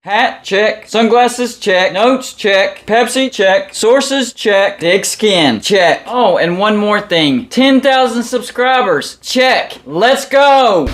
Hat, check. Sunglasses, check. Notes, check. Pepsi, check. Sources, check. Thick skin, check. Oh, and one more thing. 10,000 subscribers, check. Let's go!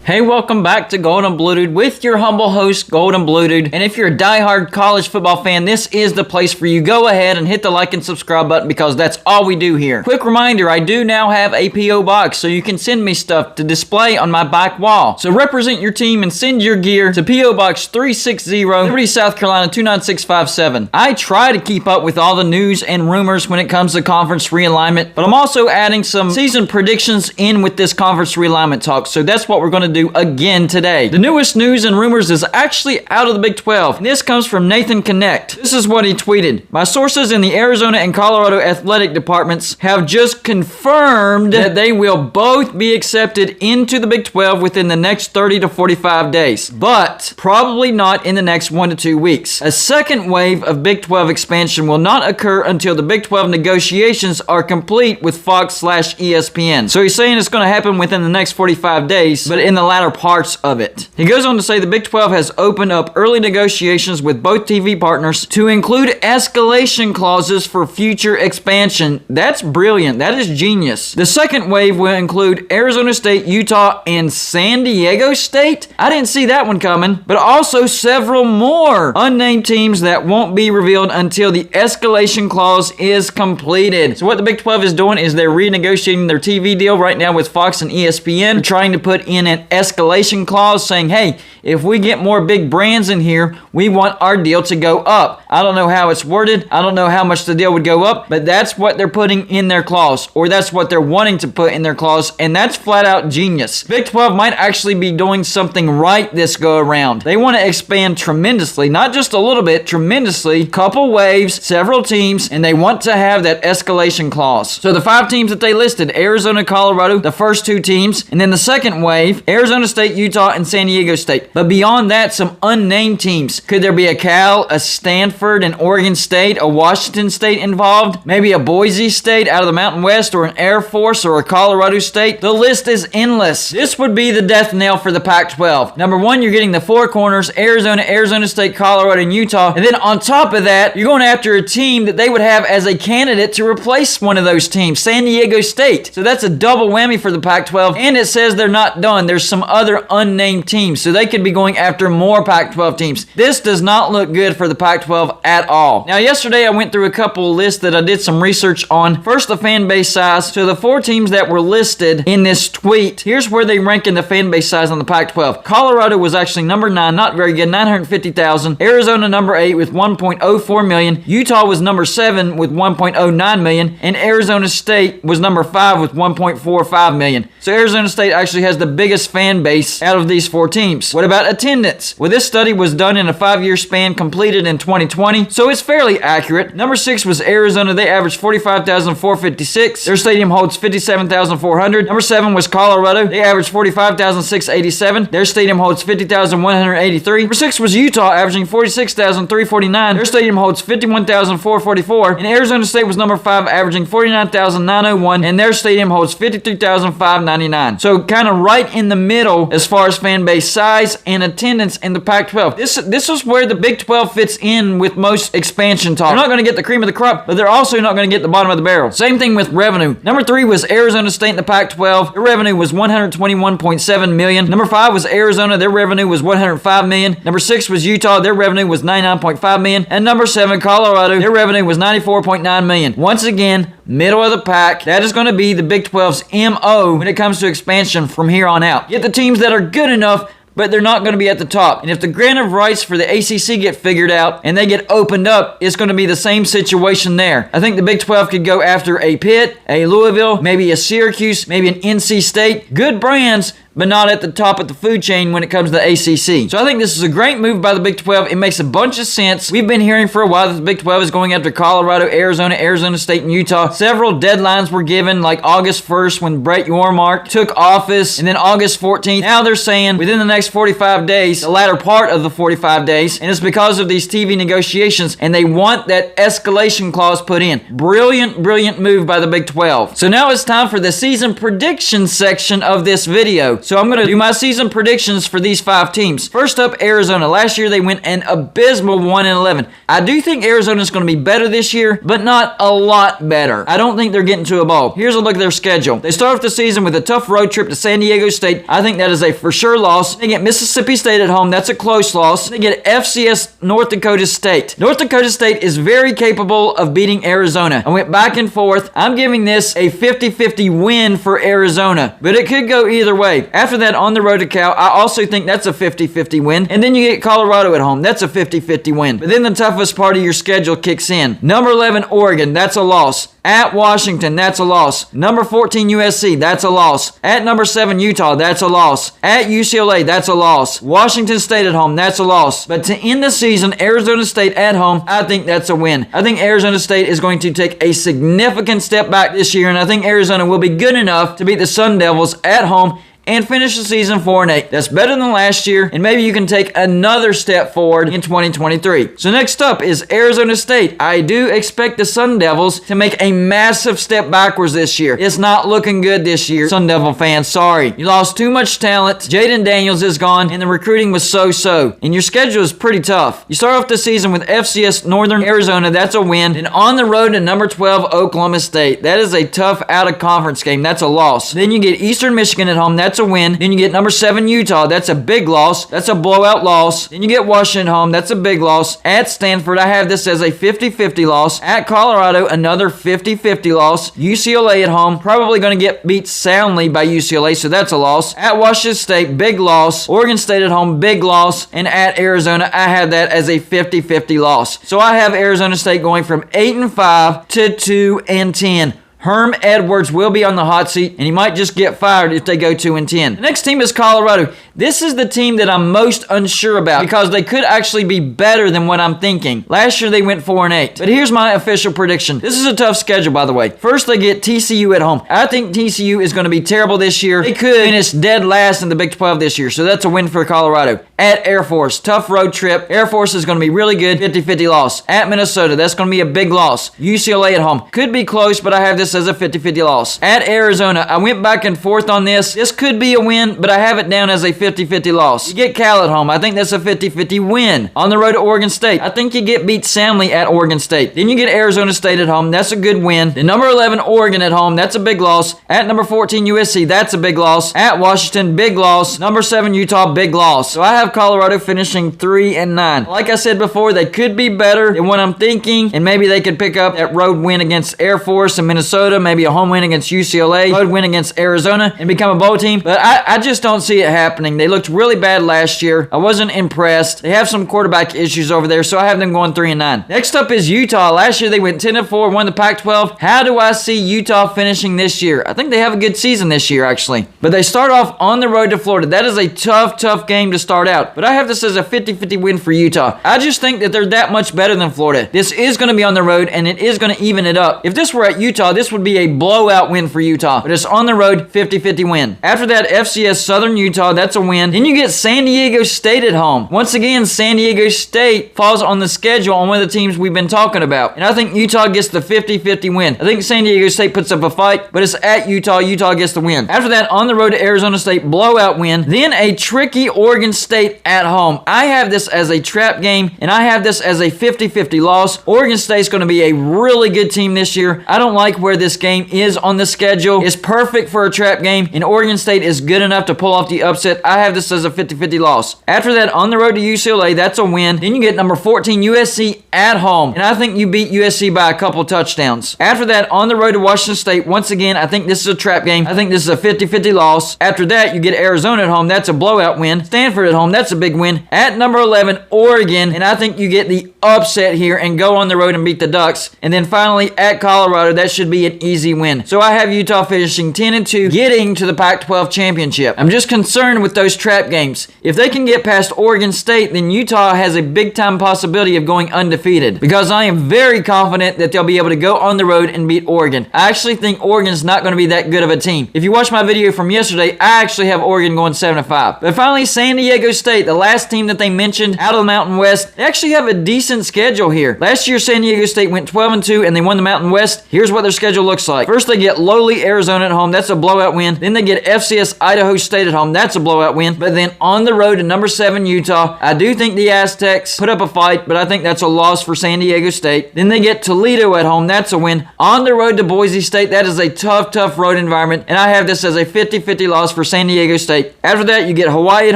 Hey, welcome back to Golden Blue Dude with your humble host, Golden Blue Dude. And if you're a diehard college football fan, this is the place for you. Go ahead and hit the like and subscribe button because that's all we do here. Quick reminder, I do now have a P.O. box, so you can send me stuff to display on my back wall. So represent your team and send your gear to P.O. Box 360, Liberty, South Carolina 29657. I try to keep up with all the news and rumors when it comes to conference realignment, but I'm also adding some season predictions in with this conference realignment talk. So that's what we're going to do again today. The newest news and rumors is actually out of the Big 12. And this comes from Nathan Connect. This is what he tweeted. My sources in the Arizona and Colorado athletic departments have just confirmed that they will both be accepted into the Big 12 within the next 30 to 45 days, but probably not in the next 1 to 2 weeks. A second wave of Big 12 expansion will not occur until the Big 12 negotiations are complete with Fox/ESPN. So he's saying it's going to happen within the next 45 days, but in the latter parts of it. He goes on to say the Big 12 has opened up early negotiations with both TV partners to include escalation clauses for future expansion. That's brilliant. That is genius. The second wave will include Arizona State, Utah, and San Diego State. I didn't see that one coming, but also several more unnamed teams that won't be revealed until the escalation clause is completed. So what the Big 12 is doing is they're renegotiating their TV deal right now with Fox and ESPN. They're trying to put in an escalation clause saying, hey, if we get more big brands in here, we want our deal to go up. I don't know how it's worded. I don't know how much the deal would go up, but that's what they're putting in their clause, or that's what they're wanting to put in their clause, and that's flat out genius. Big 12 might actually be doing something right this go around. They want to expand tremendously, not just a little bit, tremendously, couple waves, several teams, and they want to have that escalation clause. So the 5 teams that they listed, Arizona, Colorado, the first 2 teams, and then the second wave, Arizona State, Utah, and San Diego State. But beyond that, some unnamed teams. Could there be a Cal, a Stanford, an Oregon State, a Washington State involved? Maybe a Boise State out of the Mountain West, or an Air Force, or a Colorado State? The list is endless. This would be the death knell for the Pac-12. Number 1, you're getting the 4 corners, Arizona, Arizona State, Colorado, and Utah. And then on top of that, you're going after a team that they would have as a candidate to replace one of those teams, San Diego State. So that's a double whammy for the Pac-12. And it says they're not done. There's some other unnamed teams, so they could be going after more Pac-12 teams. This does not look good for the Pac-12 at all. Now, yesterday I went through a couple of lists that I did some research on. First, the fan base size. So the 4 teams that were listed in this tweet, here's where they rank in the fan base size on the Pac-12. Colorado was actually number 9, not very good, 950,000. Arizona number 8 with 1.04 million. Utah was number 7 with 1.09 million. And Arizona State was number 5 with 1.45 million. So Arizona State actually has the biggest fan base out of these 4 teams. What about attendance? Well, this study was done in a 5-year span, completed in 2020, so it's fairly accurate. Number 6 was Arizona. They averaged 45,456. Their stadium holds 57,400. Number 7 was Colorado. They averaged 45,687. Their stadium holds 50,183. Number 6 was Utah, averaging 46,349. Their stadium holds 51,444. And Arizona State was number 5, averaging 49,901. And their stadium holds 53,599. So kind of right in the middle as far as fan base size and attendance in the Pac-12. This is where the Big 12 fits in with most expansion talk. They're not going to get the cream of the crop, but they're also not going to get the bottom of the barrel. Same thing with revenue. Number 3 was Arizona State in the Pac-12. Their revenue was $121.7 million. Number 5 was Arizona. Their revenue was $105 million. Number 6 was Utah. Their revenue was $99.5 million. And number 7, Colorado. Their revenue was $94.9 million. Once again, middle of the pack. That is going to be the Big 12's MO when it comes to expansion from here on out. Get the teams that are good enough, but they're not going to be at the top. And if the grant of rights for the ACC get figured out and they get opened up, it's going to be the same situation there. I think the Big 12 could go after a Pitt, a Louisville, maybe a Syracuse, maybe an NC State. Good brands, but not at the top of the food chain when it comes to the ACC. So I think this is a great move by the Big 12. It makes a bunch of sense. We've been hearing for a while that the Big 12 is going after Colorado, Arizona, Arizona State, and Utah. Several deadlines were given, like August 1st when Brett Yormark took office, and then August 14th. Now they're saying within the next 45 days, the latter part of the 45 days, and it's because of these TV negotiations, and they want that escalation clause put in. Brilliant, brilliant move by the Big 12. So now it's time for the season predictions section of this video. So I'm going to do my season predictions for these 5 teams. First up, Arizona. Last year they went an abysmal 1-11. I do think Arizona's going to be better this year, but not a lot better. I don't think they're getting to a bowl. Here's a look at their schedule. They start off the season with a tough road trip to San Diego State. I think that is a for sure loss. They get Mississippi State at home. That's a close loss. They get FCS North Dakota State. North Dakota State is very capable of beating Arizona. I went back and forth. I'm giving this a 50-50 win for Arizona, but it could go either way. After that, on the road to Cal, I also think that's a 50-50 win. And then you get Colorado at home. That's a 50-50 win. But then the toughest part of your schedule kicks in. Number 11, Oregon. That's a loss. At Washington, that's a loss. Number 14, USC, that's a loss. At number 7, Utah, that's a loss. At UCLA, that's a loss. Washington State at home, that's a loss. But to end the season, Arizona State at home, I think that's a win. I think Arizona State is going to take a significant step back this year, and I think Arizona will be good enough to beat the Sun Devils at home and finish the season 4-8. That's better than last year, and maybe you can take another step forward in 2023. So next up is Arizona State. I do expect the Sun Devils to make a massive step backwards this year. It's not looking good this year, Sun Devil fans. Sorry. You lost too much talent. Jaden Daniels is gone, and the recruiting was so-so. And your schedule is pretty tough. You start off the season with FCS Northern Arizona. That's a win. And on the road to number 12, Oklahoma State. That is a tough out-of-conference game. That's a loss. Then you get Eastern Michigan at home. That's a win. Then you get number 7 Utah. That's a big loss. That's a blowout loss. Then you get Washington home. That's a big loss. At Stanford, I have this as a 50-50 loss. At Colorado, another 50-50 loss. UCLA at home, probably going to get beat soundly by UCLA, so that's a loss. At Washington State, big loss. Oregon State at home, big loss. And at Arizona, I have that as a 50-50 loss. So I have Arizona State going from 8-5 to 2-10. Herm Edwards will be on the hot seat, and he might just get fired if they go 2-10. The next team is Colorado. This is the team that I'm most unsure about because they could actually be better than what I'm thinking. Last year they went 4-8. But here's my official prediction. This is a tough schedule, by the way. First, they get TCU at home. I think TCU is going to be terrible this year. They could finish dead last in the Big 12 this year, so that's a win for Colorado. At Air Force, tough road trip. Air Force is going to be really good, 50-50 loss. At Minnesota, that's going to be a big loss. UCLA at home. Could be close, but I have this as a 50-50 loss. At Arizona, I went back and forth on this. This could be a win, but I have it down as a 50-50 loss. You get Cal at home. I think that's a 50-50 win. On the road to Oregon State, I think you get beat soundly at Oregon State. Then you get Arizona State at home. That's a good win. Then number 11, Oregon at home. That's a big loss. At number 14, USC, that's a big loss. At Washington, big loss. Number 7, Utah, big loss. So I have Colorado finishing 3-9. Like I said before, they could be better than what I'm thinking, and maybe they could pick up that road win against Air Force and Minnesota, maybe a home win against UCLA, road win against Arizona, and become a bowl team. But I just don't see it happening. They looked really bad last year. I wasn't impressed. They have some quarterback issues over there, so I have them going 3-9. Next up is Utah. Last year they went 10-4, won the Pac-12. How do I see Utah finishing this year? I think they have a good season this year, actually. But they start off on the road to Florida. That is a tough game to start out. But I have this as a 50-50 win for Utah. I just think that they're that much better than Florida. This is going to be on the road, and it is going to even it up. If this were at Utah, this would be a blowout win for Utah. But it's on the road, 50-50 win. After that, FCS Southern Utah, that's a win. Then you get San Diego State at home. Once again, San Diego State falls on the schedule on one of the teams we've been talking about. And I think Utah gets the 50-50 win. I think San Diego State puts up a fight, but it's at Utah. Utah gets the win. After that, on the road to Arizona State, blowout win. Then a tricky Oregon State at home. I have this as a trap game, and I have this as a 50-50 loss. Oregon State's going to be a really good team this year. I don't like where this game is on the schedule. It's perfect for a trap game, and Oregon State is good enough to pull off the upset. I have this as a 50-50 loss. After that, on the road to UCLA, that's a win. Then you get number 14 USC at home, and I think you beat USC by a couple touchdowns. After that, on the road to Washington State, once again, I think this is a trap game. I think this is a 50-50 loss. After that, you get Arizona at home. That's a blowout win. Stanford at home. That's a big win. At number 11, Oregon. And I think you get the upset here and go on the road and beat the Ducks. And then finally, at Colorado, that should be an easy win. So I have Utah finishing 10-2, getting to the Pac-12 championship. I'm just concerned with those trap games. If they can get past Oregon State, then Utah has a big-time possibility of going undefeated, because I am very confident that they'll be able to go on the road and beat Oregon. I actually think Oregon's not going to be that good of a team. If you watch my video from yesterday, I actually have Oregon going 7-5. But finally, San Diego State, the last team that they mentioned out of the Mountain West, they actually have a decent schedule here. Last year, San Diego State went 12-2 and they won the Mountain West. Here's what their schedule looks like. First, they get lowly Arizona at home. That's a blowout win. Then they get FCS Idaho State at home. That's a blowout win. But then on the road to number 7 Utah, I do think the Aztecs put up a fight, but I think that's a loss for San Diego State. Then they get Toledo at home. That's a win. On the road to Boise State, that is a tough road environment, and I have this as a 50-50 loss for San Diego State. After that, you get Hawaii at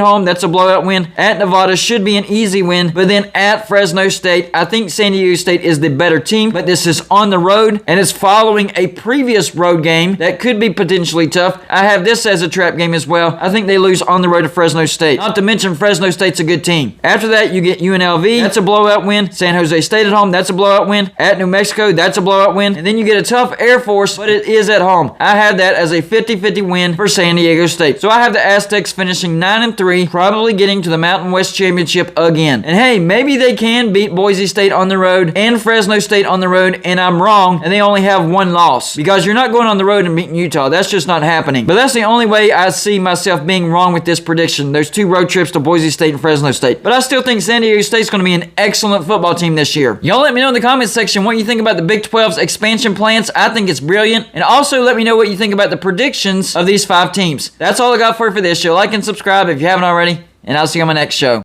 home. That's a blowout win. At Nevada should be an easy win, but then at Fresno State, I think San Diego State is the better team, but this is on the road, and it's following a previous road game that could be potentially tough. I have this as a trap game as well. I think they lose on the road to Fresno State. Not to mention Fresno State's a good team. After that, you get UNLV. That's a blowout win. San Jose State at home. That's a blowout win. At New Mexico, that's a blowout win. And then you get a tough Air Force, but it is at home. I have that as a 50-50 win for San Diego State. So I have the Aztecs finishing 9-3, probably getting to the Mountain West Championship again. And hey, maybe they can beat Boise State on the road and Fresno State on the road, and I'm wrong, and they only have one loss, because you're not going on the road and beating Utah. That's just not happening. But that's the only way I see myself being wrong with this prediction. Those 2 road trips to Boise State and Fresno State. But I still think San Diego State's going to be an excellent football team this year. Y'all let me know in the comments section what you think about the Big 12's expansion plans. I think it's brilliant. And also let me know what you think about the predictions of these 5 teams. That's all I got for you for this show. Like and subscribe if you haven't already, and I'll see you on my next show.